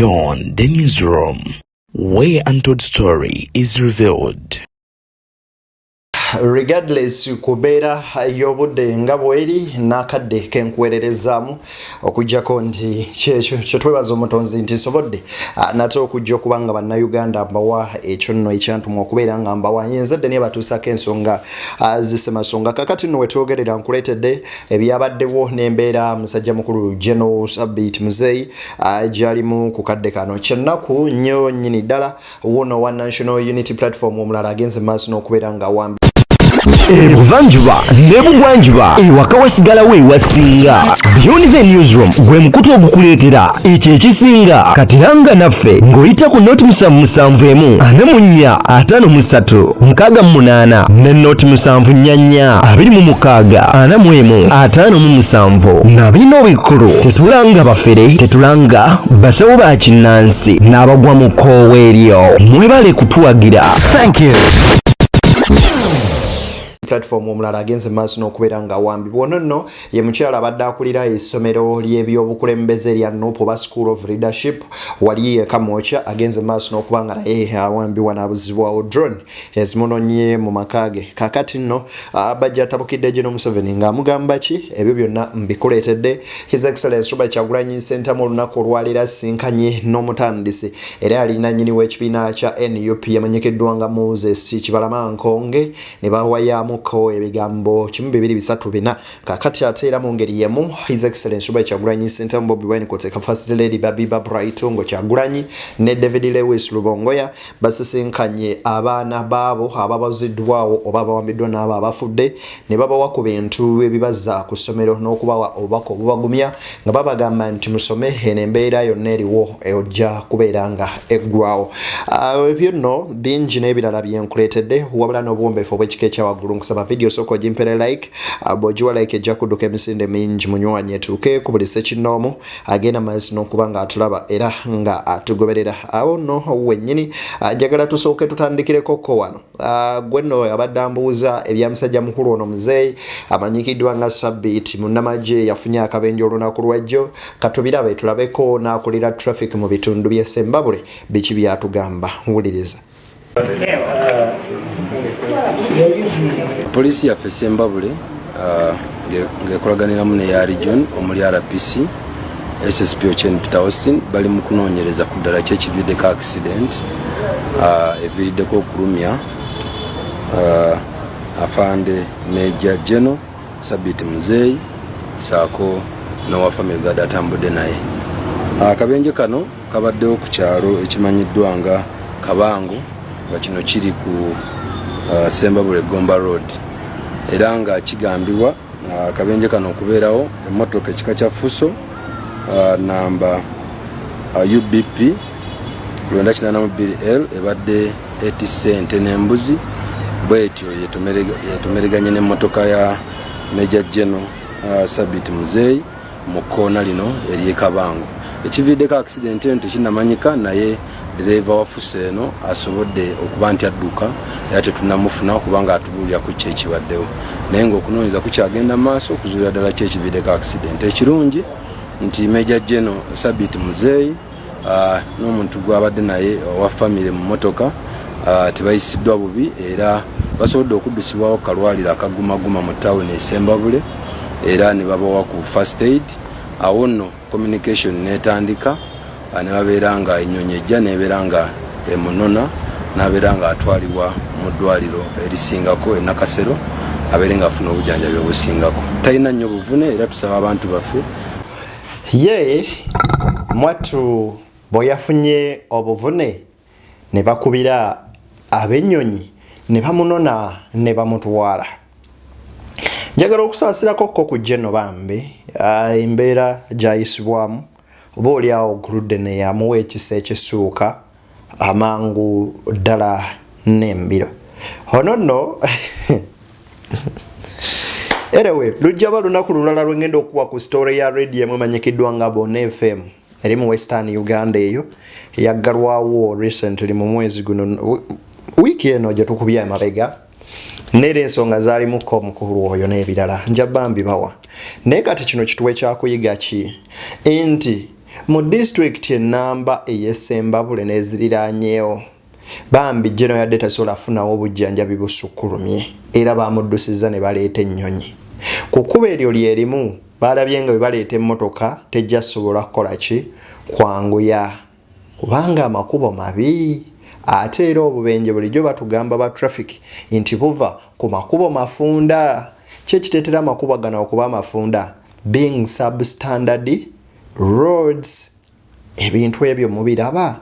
Beyond the newsroom, where untold story is revealed. Regardless kubeera y'obudde nga bweri n'akadde kenkwererezaamu okujjako nti kyekyo kyetwebaza omutonzi nti nsobodde nate okujja okuba nga bannayuganda mbawa ekyo nno ekyantuma okubeera nga mbawa yenzadde naye batuusako ensonga zisemasonga kakati nno wetwogerera nkuleetedde ebyabaddewo n'embeera musajja mukulu General Sabiiti Muddwaliro gy'alimu ku kadde kano kyennaku nnyo nnyini ddala wono wa National Unity Platform omulala agenze maaso n'okubeera nga awambiddwa Ebuvanjuba n'ebugwanjuba ewaka wasigalawo ewasinga. Beyond the newsroom gwe mukutu ogukuleetera ekyo ekisinga katiranga naffe ng'oyita ku noti 771 44 53 ne noti 744 26 45 n'abirina obikulu tetulanga bafere tetulanga basawo ba kinnansi n'abagwa mu kkoowa eryo mwebale kutuwagira. Thank you. Platform omulala agenze maaso n'okubeera nga awambibwa. Ono nno ye mukyala abadde akulira essomero ly'ebyobukulembeze lya NUP oba School of Leadership wali e Kamwokya agenze maaso n'okuba nga naye awambibwa n'abuzibwawo drone ezimunonye mu makaage. Kakati nno bajja tabukidde General Museveni ng'amugamba ki ebyo byonna mbikuleetedde. His Excellency Robert Kyagulanyi Center mu lunaku olwaleero asinkanye n'omutandisi era alina nnyini w'ekibiina kya NUP yamanyikiddwa nga Moses Kibalama Nkonge ne bawayamu ko ebigambo 234 kakati ate era mu ngeri yemu His Excellency Robert Kyagulanyi Center Bobi Wine koteka First Lady Babiba Brightongo Kyagulanyi ne David Lewis Lubongoya basisinkanye abaana baabo ababaziddwawo oba bawambiddwa n'abo abafudde ne babawa ku bintu ebibaza ku ssomero n'okubawa obubaka obubagumya nga babagamba nti musome eno embeera yonna eriwo ejja kubeera nga eggwawo. Ebyo nno bingi n'ebirala byenkuleetedde wabula n'obuwombeefu obw'ekika ekyawaggulu kusaba video soko jimpere like bojiwa like ejja kudduka emisinde mingi munywanye tuke ku buli sekinoomu agenda maaso n'okuba nga atulaba era nga atugoberera awo nno wennyini njagala tusooke tutandikireko ko wano gwe nno abadde ambuuza ebya musajja mukulu ono muzeeyi amanyikiddwa nga Sabiiti munnamagye yafunye akabenje olunaku lwajjo katubirabe tulabeko n'akulira traffic mu bitundu by'e Sembabule biki byatugamba wuliriza. Polisi ya Sembabule ngekolaganira mu ya region omuli RPC SSP Ochen Peter Austin bali mu kunoonyereza ku ddala ky'ekividdeko accident eviiriddeko okulumya afande Major General Sabiiti Muddwaliro saako n'owa family guard atambudde naye. Akabenje kano kabaddewo ku kyalo ekimanyiddwa nga Kabango nga kino kiri ku Sembabule Gomba Road era nga kigambibwa akabenje kano okubeerawo emmotoka ekika kya Fuso namba UBP 982L ebadde etisse ente n'embuzi bwetyo yetumeriganye n'emmotoka ya Major General Sabiiti Muddwaliro mu kkoona lino eri Kabango. Ekividdeko accident eno tekinnamanyika naye dereva wa Fuso eno asobodde okuba nti adduka era tetunnamufuna kubanga atubuulira ku kye ekibaddewo naye ng'okunoonyeza kukyagenda maaso okuzuulira ddala ki ekividdeko accident. Ekirungi nti Major General Sabiiti Muddwaliro n'omuntu gw'abadde naye owa family mu mmotoka tebayisiddwa bubi era basobodde okuddusibwawo kalwaliro akagumaguma mu tawuni e Sembabule era ne babawa ku first aid. Awo nno communication netandika ne babeera nga ennyonyi ejja nebeera nga emunona n'abeera nga atwalibwa mu ddwaliro erisingako e Nakasero abeere nga afuna obujjanjabi obusingako. Talina nnyo buvune era tusaba abantu baffe ye mwattu bwe yafunye obuvune ne bakubira ab'ennyonyi ne bamunona ne bamutwala. Njagala okusaasirako ku General bambi embeera gy'ayisibwamu oba oliawo oguludde ne yamuwa ekisa ekisuuka amangu ddala n'embiro. Ono nno erewe lujja ba lunaku lulala lwengenda okuwa ku story ya radio emanyikiddwa nga Bona FM eri mu Western Uganda eyo yaggalwawo recently mu mwezi guno wiki eno gye tukubya emabega nere ensonga zaali muko omukulu oyo n'ebirala njabambi bawa naye kati kino kituwe kyakuyiga ki nti mu district enamba ey'Essembabule n'eziriraanyeewo bambi jeno yadde tasobola afunawo obujjanjabi busukkulumye era bamuddusiza ne baleeta ennyonyi ku kkubo eryo lyerimu balabye nga bwe baleeta emmotoka tejja sobola kukola ki kwanguya kubanga amakubo mabi ate era obubenje bulijjo batugamba ba traffic nti buva ku makubo mafunda kyekiteetera amakubo gano okuba amafunda being substandard roads ebintu ebyo mubiraba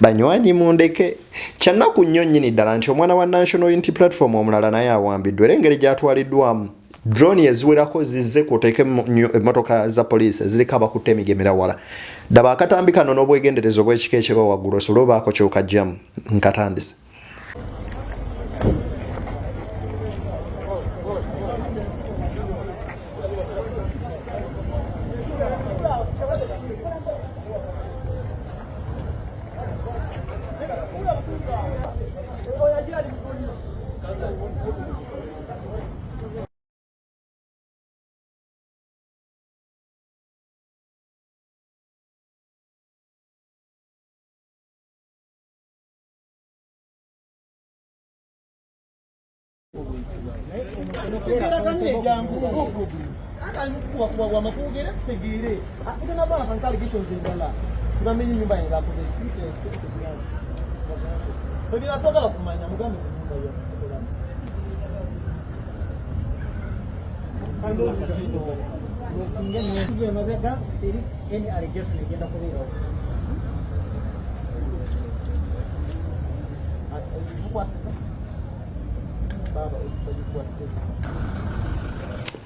banywanyi mundeke kyannaku nnyo nnyini ddala nti omwana wa National Unity Platform omulala naye awambiddwa era engeri gyatwaliddwamu drone eziwerako zizze kuteeka emmotoka za poliisi eziriko abakutte emigemera wala daba akatambi kano n'obwegenderezo bw'ekika ekiba waggulu osobole obaako kyokajjamu nkatandise.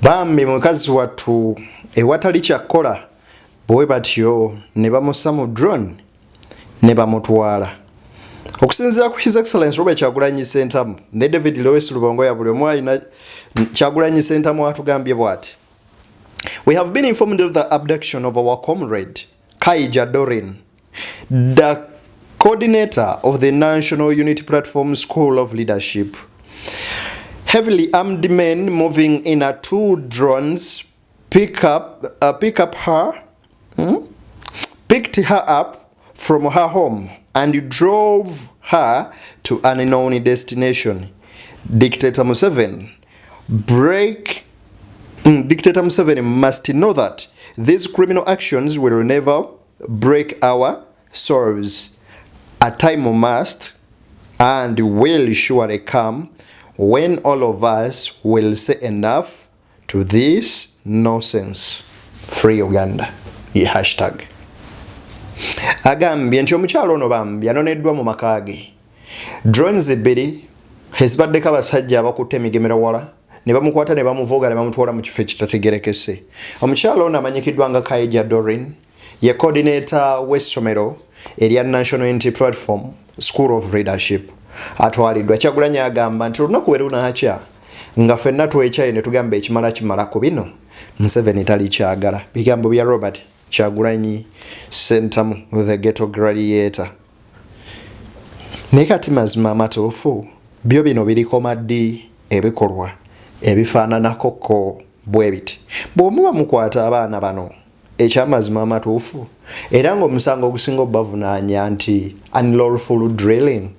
Bambi mukazi wattu ewatali kyakkola bwe batyo ne bamussa mu drone ne bamutwala okusinziira ku His Excellency Robert Kyagulanyi Ssentamu ne David Lewis Lubongo ya buli omu alina Kyagulanyi Ssentamu atugambye bw'ati. We have been informed of the abduction of our comrade Kaija Dorin, the coordinator of the National Unity Platform School of Leadership. Heavily armed men moving in a 2 drones picked her up from her home and drove her to an unknown destination. Dictator Museveni must know that these criminal actions will never break our souls. A time must and will surely come when all of us will say enough to this nonsense. Free Uganda. Ye hashtag. Agambye nti omukyalo ono bambi yanoneddwa mu maka ge. Drones ebbiri ezibaddeko abasajja abakutte emigemera wala ne bamukwata ne bamuvuga ne bamutwala mu kifo ekitategerekese. Omukyalo ono amanyikiddwa nga Kaija Dorin ye coordinator w'essomero erya National Unity Platform School of Leadership. Atwaliddwa. Kyagulanyi agamba nti olunaku we lunaakya nga ffenna twekyaye ne tugamba ekimala ku bino Museveni tali kyagala. Bigambo bya Robert Kyagulanyi Ssentamu the ghetto gladiator. Naye kati mazima amatuufu byo bino biriko ddi ebikolwa ebifaananako bwe biti. Bw'omuba mukwata abaana bano ekyamazima amatuufu era ng'omusango ogusinga obubavunaanya nti unlawful drilling,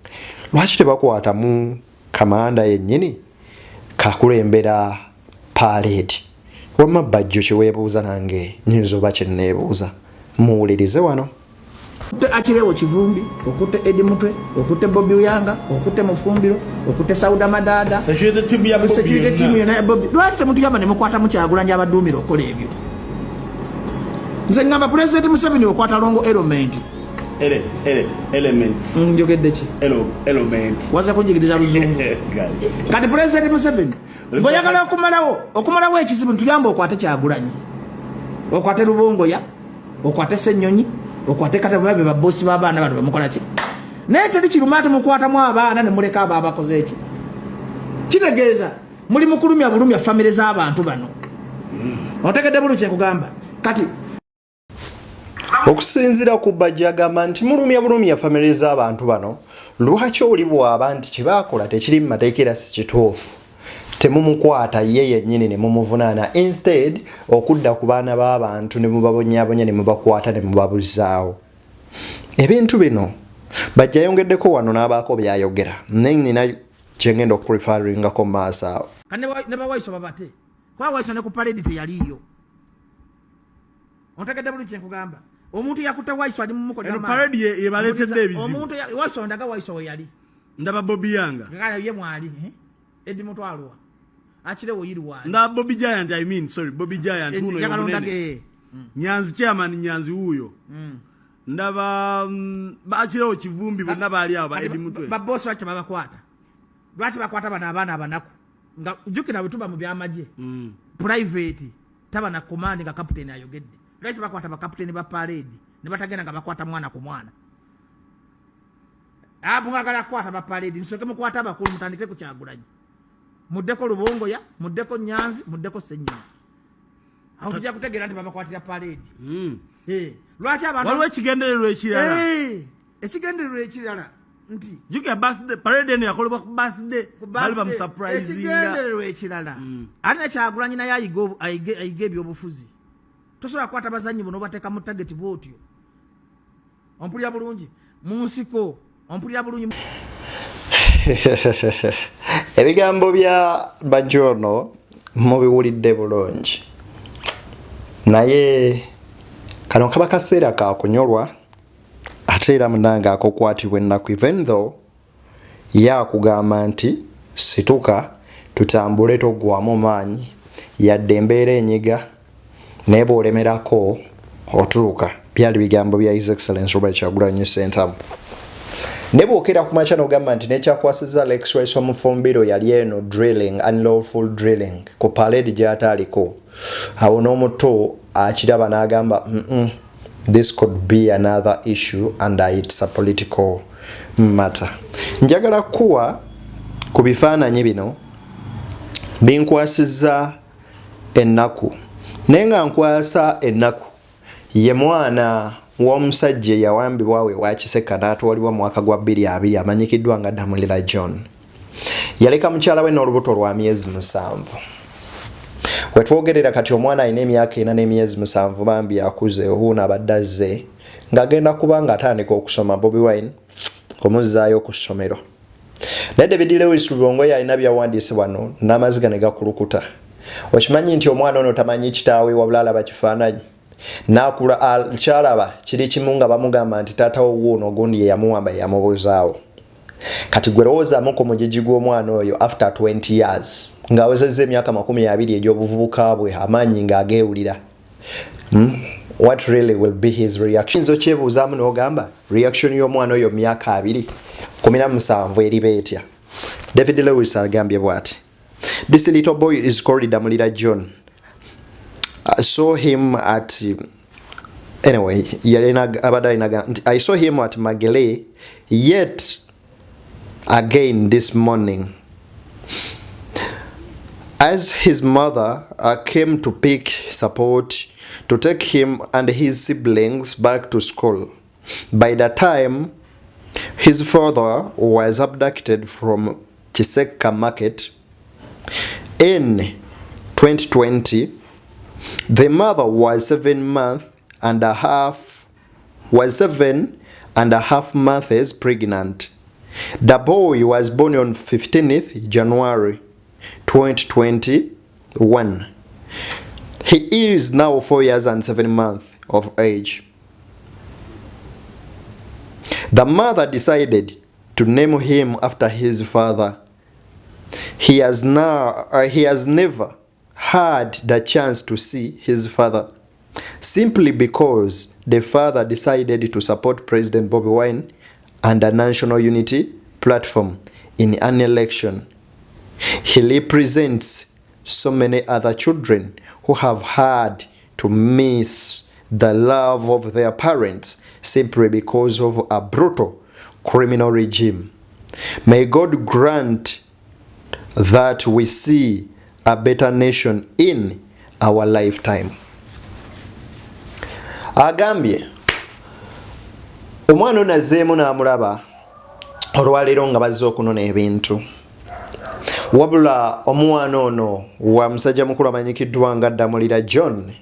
lwaki tebakwatamu kamanda yennyini kakulembera parade? Wamma bajjo kyeweebuuza nange nyinza oba kyenneebuuza muwulirize wano. Okutte Akirewo Kivumbi, okutte Edi Mutwe, okutte Bobi Wine, okutte Mufumbiro, okutte Sauda Madada, security team ya Bobi. Lwaki temutuyamba ne mukwata mu Kyagulanyi abaduumira okola ebyo? Nze ngamba President Museveni okwata longo elements. Njogedde ki? Element. Waza kunjigiriza luzungu. Kati President Museveni boyagala okumalawo ekizibu ntuyamba okwate Kyagulanyi. Okwate Lubongoya, okwate Ssenyonyi, okwate kata babe babbosi b'abaana bano bamukola ki? Naye teri kirumate mukwatamu abaana ne muleka abo abakoze ki? Kitegeeza muli mukulumya bulumya family z'abantu bano. Otegedde bulungi kugamba. Kati okusinziira ku bajja agamba nti mulumya family z'abantu bano lwaki oli bw'aba nti kye baakola tekiri mu mateeka era si kituufu temumukwata ye yennyini ne mumuvunaana instead okudda ku baana b'abantu ne mubabonyaabonya ne mubakwata ne mubabuzaawo. Ebintu bino bajja yongeddeko wano n'abaako byayogera naye nina kyengenda okuprefaringako mu maaso awo. Ne bawaiso babate kwa waiso ne ku parade teyaliyo. Ontegedde buli kye nkugamba. Omuntu yakuta waiso ali mu mukono n'amaani. Parade ye baleetedde ebizibu. Omuntu waiso ndaga waiso we yali. Ndaba Bobi Yanga. Ngala ye mwali Edi Mutwalwa. Achire wo yiri wali. Ndaba Bobi Giant Bobi Giant huno yomunene. Nyanzi chairman Nyanzi huyo. Ndaba baachire wo kivumbi bonna bali abo Edi Mutwe. Babosi wacho babakwata. Lwaki bakwata bana abaana abanako. Nga jukira bituba mu byamaje. Private taba na command nga captain ayogedde. Lwaki bakwata ba captain ba parade ne batagenda nga bakwata mwana ku mwana. Abungagala kwata ba parade nsoke mukwata abakulu mutandike ku Kyagulanyi. Muddeko Lubongo ya, muddeko Nyanzi, muddeko Ssenyonyi. Aho tujja kutegeera nti babakwatira parade. Lwaki abantu waliwo ekigendererwa ekirala. Ekigendererwa ekirala nti juke birthday parade ne yakolebwa ku birthday bali ba surprising. Ekigendererwa ekirala. Ane Kyagulanyi naye ayiga ebyobufuzi. Tosobola kwata bazanyi buno bateeka mu target bwotyo. Ompulira bulungi mu nsiko, ompulira bulungi. Ebigambo bya Bajono mubiwulidde bulungi. Naye kano kaba kaseera ka kunyolwa ate era munanga akokwatibwa ennaku even though yakugamba nti situka tutambule toggwamu maanyi yadde embeera enyiga naye bw'olemerako otuuka. Byali bigambo bya His Excellency Robert Kyagulanyi Ssentamu. Ne bwokera ku makya n'ogamba nti nekyakwasizza Lex Rice Omufumbiro yali eno drilling, unlawful drilling ku parade gy'ataaliko. Awo n'omuto akiraba n'agamba this could be another issue and it's a political matter. Njagala kuwa ku bifaananyi bino binkwasizza ennaku naye nga nkwasa ennaku ye mwana w'omusajja yawambibwa we wakiseka n'atwalibwa mu mwaka gwa 2020 amanyikiddwa nga Damulira John. Yaleka mukyala we n'olubuto lwa myezi 7. Wetwogerera kati omwana alina emyaka 4 n'emyezi 7 bambi akuze huuna abadde azze ng'agenda kuba nga atandika okusoma Bobi Wine kumuzzaayo ku ssomero. Ne David Lewis Lubongo yalina byawandiise wano n'amaziga ne gakulukuta. Okimanyi nti omwana ono tamanyi kitaawe wabula alaba kifaananyi. Nakula kyalaba kiri kimu nga bamugamba nti taata wo wuuno ogundi ye yamuwamba yamubuzaawo. Kati gwe lowoozamu ku mugigi gw'omwana oyo after 20 years ng'awezezza emyaka 20 egy'obuvubuka bwe amaanyi ng'ageewulira. What really will be his reaction? Nzo kyebuuzaamu n'ogamba reaction y'omwana oyo myaka 217 eriba etya. David Lewis agambye bw'ati. This little boy is called Damulira John. I saw him at I saw him at Magele yet again this morning as his mother came to pick support to take him and his siblings back to school. By the time his father was abducted from Chiseka Market in 2020, the mother was 7.5 months pregnant. The boy was born on 15th January 2021. He is now 4 years and 7 months of age. The mother decided to name him after his father. He has never had the chance to see his father simply because the father decided to support President Bobi Wine and the National Unity Platform in an election. He represents so many other children who have had to miss the love of their parents simply because of a brutal criminal regime. May God grant that we see a better nation in our lifetime. Agambye omwana ono azzeemu n'amulaba olwaleero nga bazze okunona ebintu. wabula omwana ono wa musajja mukulu amanyikiddwa nga Damulira John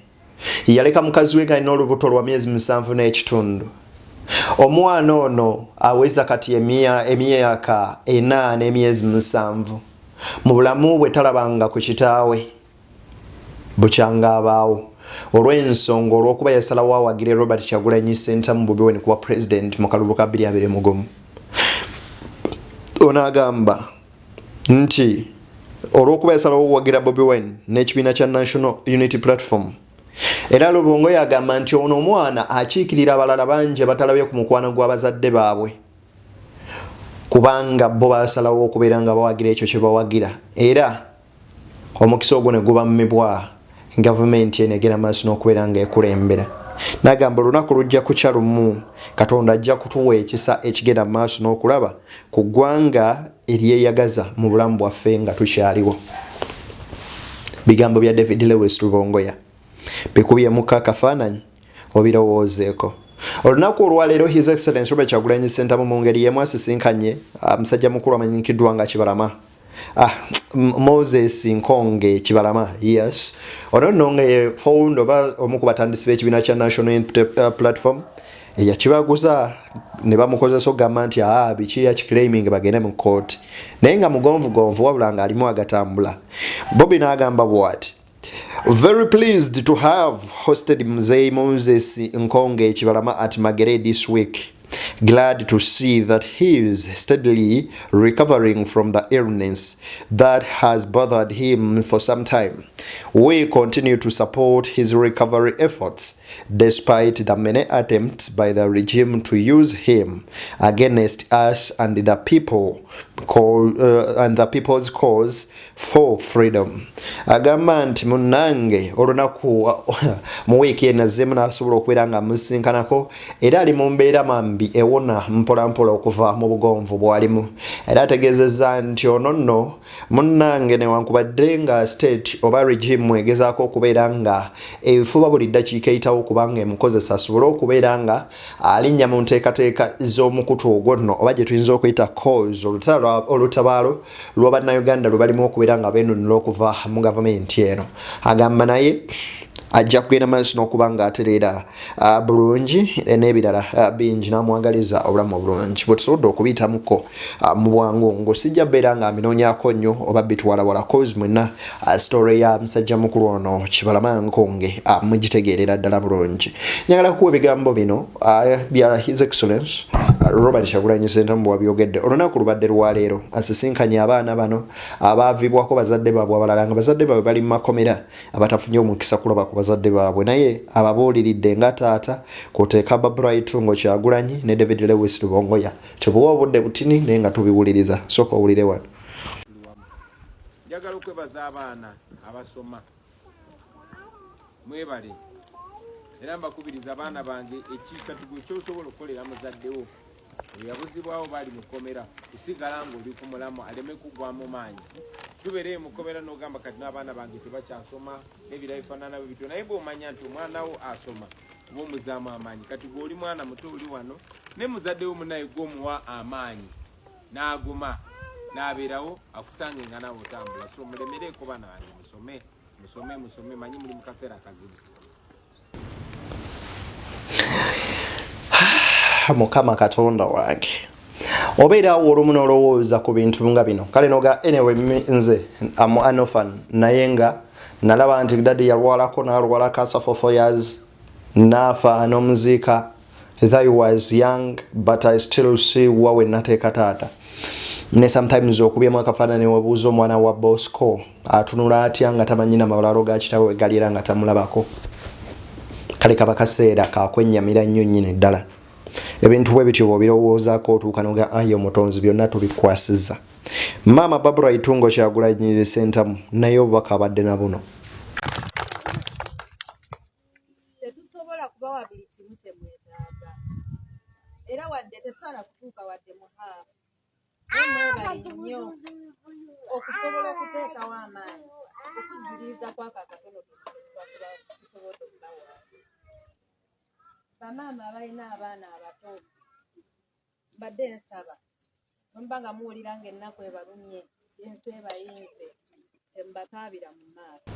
yaleka mukazi we alina olubuto lwa myezi 7 n'ekitundu. Omwana ono aweza kati emyaka 8 n'emyezi 7 mu bulamu bwe talabanga ku kitaawe bukyanga abaawo olw'ensonga olw'okuba yasalawo awagire Robert Kyagulanyi Ssentamu Bobi Wine kuba president mu kalulu ka 2021. Ono agamba nti olw'okuba yasalawo awagira Bobi Wine n'ekibiina kya National Unity Platform era Lubongo yagamba nti ono omwana akiikirira abalala bangi abatalabye ku mukwano gw'abazadde baabwe kubanga bo basalawo okubeera nga bawagira ekyo kye bawagira era omukisa ogwo ne gubammibwa gavumenti enegera maaso n'okubeera nga ekulembera. N'agamba olunaku lujja kukya lumu Katonda ajja kutuwa ekisa ekigenda maaso n'okulaba ku ggwanga eryeyagaza mu bulamu bwaffe nga tukyaliwo. Bigambo bya David Lewis Lubongoya bikubyemu kafaananyi obirowoozeeko. Olunaku olwaleero His Excellency Robert Kyagulanyi Ssentamu mu ngeri y'emu asisinkanye musajja mukulu amanyikiddwa nga Kibalama Moses Nkonge Kibalama, yes. Ono nno nga founder oba omu ku batandisi b'ekibiina kya National Unity Platform eyakibaguza ne bamukozesa okugamba nti biki yakiclaiming bagende mu court naye nga mugonvugonvu wabula nga alimu agatambula. Bobi n'agamba bw'ati: very pleased to have hosted Mzee Moses Nkonge Kibalama at Magerere this week. Glad to see that he is steadily recovering from the illness that has bothered him for some time. We continue to support his recovery efforts despite the many attempts by the regime to use him against us and the people's cause for freedom. Agamba nti munnange olunaku mu wiiki enazzemu n'asobola okubeera nga musinkanako era ali mu mbeera mambi ewona mpolampola okuva mu bugonvu bwalimu era ategeezezza nti ono nno munnange newankubadde nga state oba regime egezaako okubeera nga ebifuba buli ddakiika eyitawo okubanga emukozesa asobole okubeera nga alinnya mu nteekateeka z'omukutu ogwo nno oba gye tuyinza okuyita cause olutabaalo lw'Abannayuganda lwe balimu okubeera nga beenunula okuva mu gavumenti eno. Agamba naye ajja kugenda maaso n'okuba nga atereera bulungi n'ebirala bingi n'amwagaliza obulamu obulungi bwe tusobodde okubiyitamuko mu bwangu ng'osijja beera nga ambinoonyaako nnyo oba bitwalawala cause mwenna story ya musajja mukulu ono Kibalama Nkonge mugitegeerera ddala bulungi. Njagala kuwa ebigambo bino bya His Excellency Robert Kyagulanyi Ssentamu bw'abyogedde olunaku lubadde lwaleero asisinkanye abaana bano abaavibwako bazadde baabwe abalala nga bazadde baabwe bali mu makomera abatafunye omukisa kulaba ku bazadde baabwe naye ababuuliridde nga taata kwoteeka Babraitungo Kyagulanyi ne David Lewis Lubongoya tebuwa obudde butini naye nga tubiwuliriza sooka owulire wano. Njagala okwebaza abaana abasoma mwebale era mbakubiriza abaana bange ekikatugo kyosobola okukolera muzaddewo yabuzibwawo bali mukomera kusigala ng'oli ku mulamu aleme kugwamu maanyi tubeere mukomera n'ogamba kati n'abaana bange tebakyasoma n'ebira bifaanana bwe bityo naye bw'omanya nti omwana wo asoma oba omuzaamu amaanyi kati gweoli mwana muto oli wano ne muzaddewo munaye gw'omuwa amaanyi n'aguma n'abeerawo akusange nga naawe otambula so mulemereeko baana bange musome manyi muli mu kaseera kazibu. Mukama Katonda wange obeera awo olumu n'olowooza ku bintu nga bino kale noga anyway nze am an orphan naye nga nalaba nti daddy yalwalako n'alwala cancer for 4 years n'afa n'omuziika. I was young but I still see wawe nateeka taata ne sometimes okubyemu akafaananyi webuuza omwana wa Bosco atunula atya nga tamanyina mabalalo ga kitaawe galira nga tamulabako kale kaba kaseera kakwennyamira nnyo nnyini ddala. Ebintu bwe bityo bw'obirowoozaako otuuka n'oga ayi omutonzi byonna tubikwasizza. Maama Babraitungo Kyagulanyi Ssentamu naye obubaka abadde na buno. Tetusobola kubawa buli kimu kye mwetaaga era wadde tetusobola kutuuka wadde muhaafu mwebale nnyo okusobola okuteekawo amaanyi okujjuliriza kwako akatono tusobodde okubawa. Bamaama abalina abaana abato badde nsaba muba nga muwulira ng'ennaku ebalumye ensi ebayinze tembakaabira mu maaso.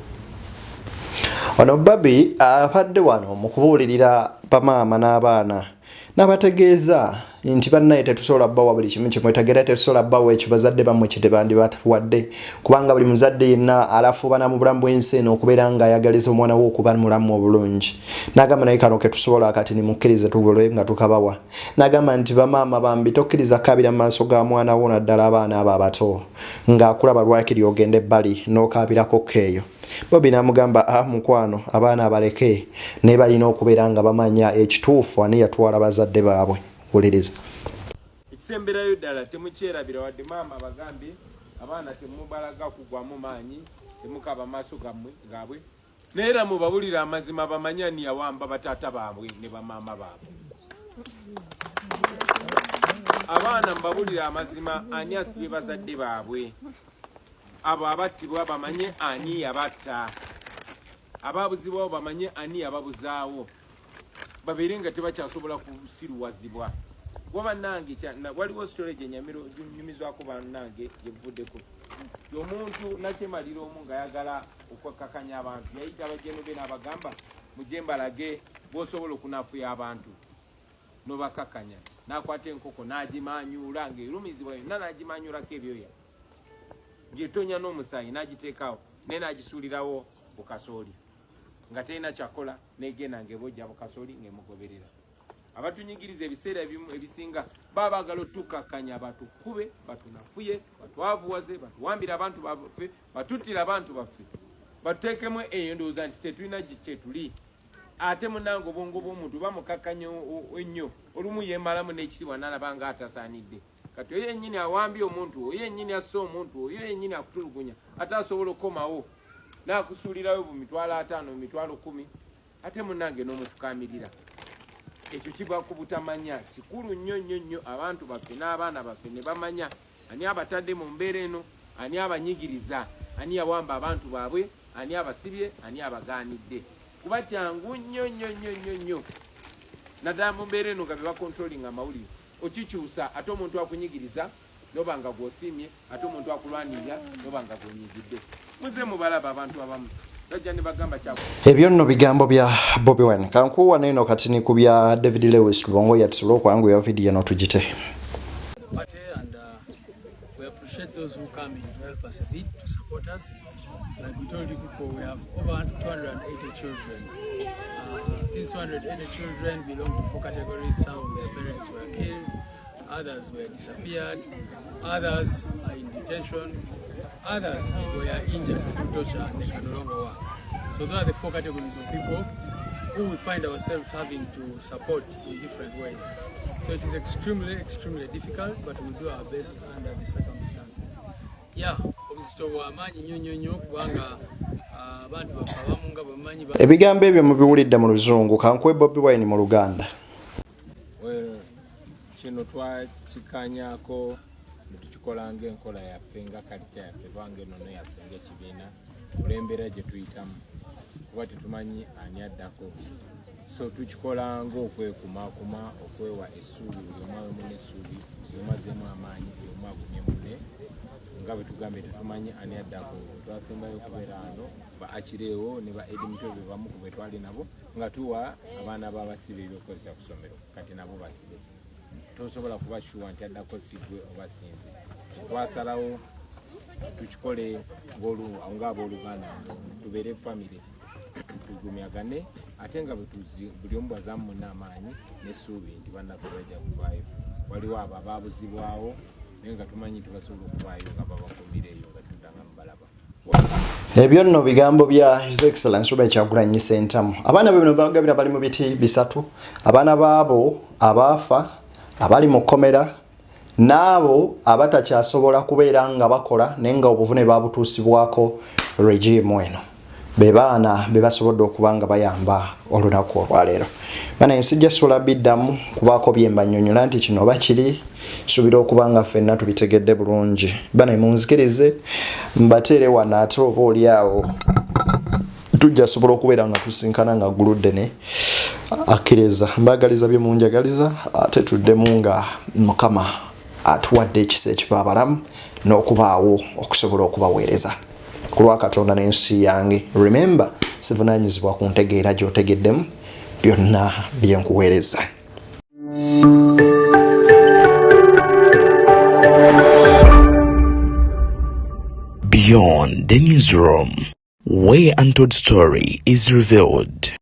Ono Bobi apadde wano mu kubuulirira bamaama n'abaana n'abategeeza nti bannaye tetusobola bbawa buli kimu kimwetagera, tetusobola bbawa ekyo bazadde bammwe kye tebandibawadde, kubanga buli muzadde yenna alafuubana mu bulamu bw'ensi eno okubeera ng'ayagaliza omwana we okuba mulamu obulungi. N'agamba naye kano ke tusobola kati nimukkirize tugole nga tukabawa. N'agamba nti bamaama bambi tokkiriza kaabira mu maaso ga mwana wo naddala abaana abo abato ng'akula balwakiri ogende ebbali n'okaabirako keeyo. Bobi n'amugamba mukwano abaana abaleke ne balina okubeera nga bamanya ekituufu ani yatwala bazadde baabwe. Wuliriza. Ekisemberayo ddala temukyerabira wadde maama abagambye abaana temubalaga kugwamu maanyi temukaba maaso gaabwe neera mubawulira amazima bamanye ani yawamba bataata baabwe ne bamaama baabwe. Abaana mbabulira amazima ani asibye bazadde baabwe. Abo abattibwa bamanye ani yabatta. Ababuzibwawo bamanye ani yababuzaawo. Babeere nga tebakyasobola kusiruwazibwa. Waba nange waliwo storage enyumizwako bannange yevuddeko. Omuntu nakyemalira omu ng'ayagala okwekakanya abantu yayita abajjeno be n'abagamba mujje mbalage bw'osobola okunafuya abantu n'obakakanya. N'akwata enkoko n'agimanyuula ng'erumizibwa yonna n'agimanyuulako ebyoya. Ng'etonya n'omusaayi n'agiteekawo naye n'agisuulirawo bukasooli nga terina kyakola n'egenda ng'ebojja bukasooli ng'emugoberera. Abatunyigiriza ebiseera ebisinga baba baagala otukakanya batukube batunafuye batwavuwaze batuwambira abantu baffe batuttira abantu baffe batuteekemu eyo ndowooza nti tetulina kyetuli. Ate munange obwongo bw'omuntu bamukakanya ennyo olumu yeemalamu n'ekitiibwa n'alaba nga atasaanidde. Kati oyo yennyini awambye omuntu oyo yennyini asse omuntu oyo yennyini akutulugunya ate asobola okukomawo n'akusuulirayo bu mitwalo 5 mitwalo 10 ate munange n'omufukaamirira. Ekyo kiba ku butamanya kikulu nnyo abantu baffe n'abaana baffe ne bamanya ani abatadde mu mbeera eno, ani abanyigiriza, ani yawamba abantu baabwe, ani abasibye, ani abagaanidde. Kuba kyangu nnyo naddala mu mbeera eno nga be bakontrolinga amawulire okikyusa ate omuntu akunyigiriza noba nga gw'osiimye ate omuntu akulwanirira noba nga gw'onyigidde. Muze mubalaba abantu abamu bajja ne bagamba kyako. Ebyo nno bigambo bya Bobi Wine. Kankuwa neno kati ni ku bya David Lewis Lubongo yatusobola okwangu ya video eno tugite. We appreciate those who come in to help us a bit, to support us. Like we told you before, we have over 280 children. These 280 children belong to 4 categories. Some of their parents were killed, others were disappeared, others are in detention, others were injured through torture and they can no longer work. So those are the 4 categories of people who we find ourselves having to support in different ways. So it is extremely difficult, but we do our best under the circumstances. Yeah, ebigambo ebyo mubiwulidde mu Luzungu, kankuwe Bobi Wine mu Luganda. Kino twakikanyako netukikola ng'enkola yaffe nga kalita yaffe bange nono yaffe ng'ekibiina kulembera gye tuyitamu kuba tetumanyi ani addako. So tukikola ng'okwekumakuma okwewa essuubi buli omu awemu n'essuubi buli omu azzeemu amaanyi buli omu agumye munne nga bwe tugambye tetumanyi ani addako. Twasembayo okubeera ano ba Akireewo ne ba Edimitobe bamu ku be twali nabo nga tuwa abaana b'abasibe ebyokukozesa ku ssomero kati nabo basibe. Tosobola kuba kiwa nti addako sigwe oba sinze. Twasalawo tukikole ng'abooluganda tubeere famire tugumyagane ate nga buli omu bwazaamu munne amaanyi n'essuubi nti bannaffe bajja kuvaayo. Waliwo abo abaabuzibwawo naye nga tumanyi tebasobola okuvaayo nga babakumireeyo nga tuddanga mu balaba. Ebyo nno bigambo bya His Excellency Robert Kyagulanyi Ssentamu. Abaana be bino bagabira bali mu biti bisatu. Abaana baabo abaafa abali mu kkomera n'abo abatakyasobola kubeera nga bakola naye nga obuvune babutuusibwako regime eno. Be baana be basobodde okuba nga bayamba olunaku olwaleero. Bana ensijja sola biddamu kubaako byemba nnyonnyola nti kino oba kiri subira okuba nga ffenna tubitegedde bulungi. Bana munzikirize mbateere wano ate oba oli awo tujja sobola okubeera nga tusinkana nga guludde ne akkiriza mbagaliza bye munjagaliza ate tuddemu nga Mukama atuwadde ekisa ekiba abalamu n'okubaawo okusobola okubaweereza ku lwa Katonda n'ensi yange. Remember, sivunaanyizibwa ku ntegeera gy'otegeddemu byonna bye nkuweereza. Beyond the newsroom, where untold story is revealed.